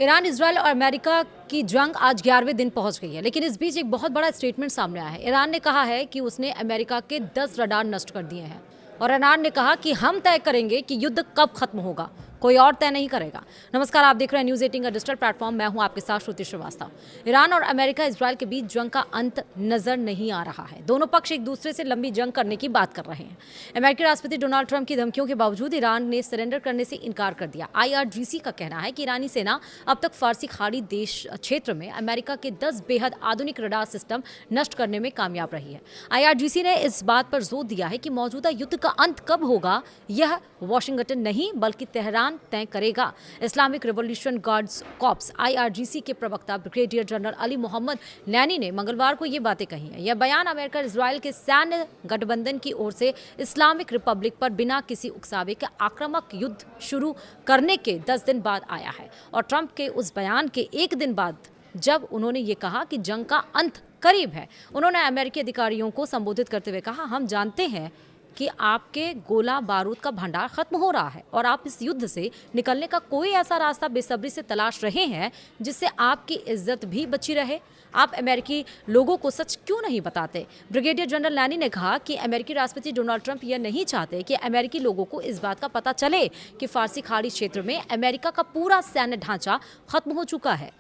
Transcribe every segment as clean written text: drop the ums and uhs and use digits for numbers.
Iran, Israel और America की जंग आज 11वें दिन पहुंच गई है, लेकिन इस बीच एक बहुत बड़ा स्टेटमेंट सामने आया है। ईरान ने कहा है कि उसने अमेरिका के 10 रडार नष्ट कर दिए हैं और ईरान ने कहा कि हम तय करेंगे कि युद्ध कब खत्म होगा, कोई और तय नहीं करेगा। नमस्कार, आप देख रहे हैं न्यूज़ 18 का डिजिटल प्लेटफॉर्म। मैं हूं आपके साथ श्रुति श्रीवास्तव। ईरान और अमेरिका इजरायल के बीच जंग का अंत नजर नहीं आ रहा है। दोनों पक्ष एक दूसरे से लंबी जंग करने की बात कर रहे हैं। अमेरिकी राष्ट्रपति डोनाल्ड ट्रंप की धमकियों के बावजूद ईरान ने सरेंडर करने से इनकार कर दिया। IRGC का कहना है कि ईरानी सेना अब तक फारसी खाड़ी देश क्षेत्र में अमेरिका के 10 बेहद आधुनिक रडार सिस्टम नष्ट करने में कामयाब रही है। IRGC ने इस बात पर जोर दिया है कि मौजूदा युद्ध का अंत कब होगा, यह वाशिंगटन नहीं बल्कि तेहरान तय करेगा। Islamic revolution guards corps IRGC के प्रवक्ता ब्रिगेडियर जनरल अली मोहम्मद लैनी ने मंगलवार को ये बातें कही हैं। यह बयान अमेरिका इजरायल के सैन्य गठबंधन की ओर से इस्लामिक रिपब्लिक पर बिना किसी उकसावे के आक्रामक युद्ध शुरू करने के 10 दिन बाद आया है और ट्रंप के उस बयान के एक दिन बाद जब उन्होंने ये कहा कि जंग का अंत करीब है। उन्होंने अमेरिकी अधिकारियों को संबोधित करते हुए कहा, हम जानते हैं कि आपके गोला बारूद का भंडार खत्म हो रहा है और आप इस युद्ध से निकलने का कोई ऐसा रास्ता बेसब्री से तलाश रहे हैं जिससे आपकी इज्जत भी बची रहे। आप अमेरिकी लोगों को सच क्यों नहीं बताते? ब्रिगेडियर जनरल लैनी ने कहा कि अमेरिकी राष्ट्रपति डोनाल्ड ट्रंप यह नहीं चाहते कि अमेरिकी लोगों को इस बात का पता चले कि फारसी खाड़ी क्षेत्र में अमेरिका का पूरा सैन्य ढांचा खत्म हो चुका है,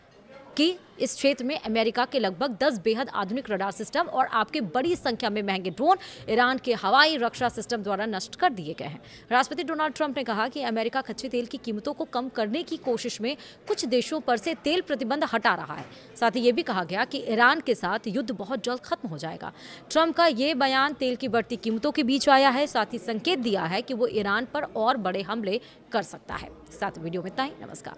कि इस क्षेत्र में अमेरिका के लगभग 10 बेहद आधुनिक रडार सिस्टम और आपके बड़ी संख्या में महंगे ड्रोन ईरान के हवाई रक्षा सिस्टम द्वारा नष्ट कर दिए गए हैं। राष्ट्रपति डोनाल्ड ट्रंप ने कहा कि अमेरिका कच्चे तेल की कीमतों को कम करने की कोशिश में कुछ देशों पर से तेल प्रतिबंध हटा रहा है। साथ ही ये भी कहा गया कि ईरान के साथ युद्ध बहुत जल्द खत्म हो जाएगा। ट्रंप का ये बयान तेल की बढ़ती कीमतों के बीच आया है, साथ ही संकेत दिया है कि वो ईरान पर और बड़े हमले कर सकता है। साथ वीडियो में इतना ही। नमस्कार।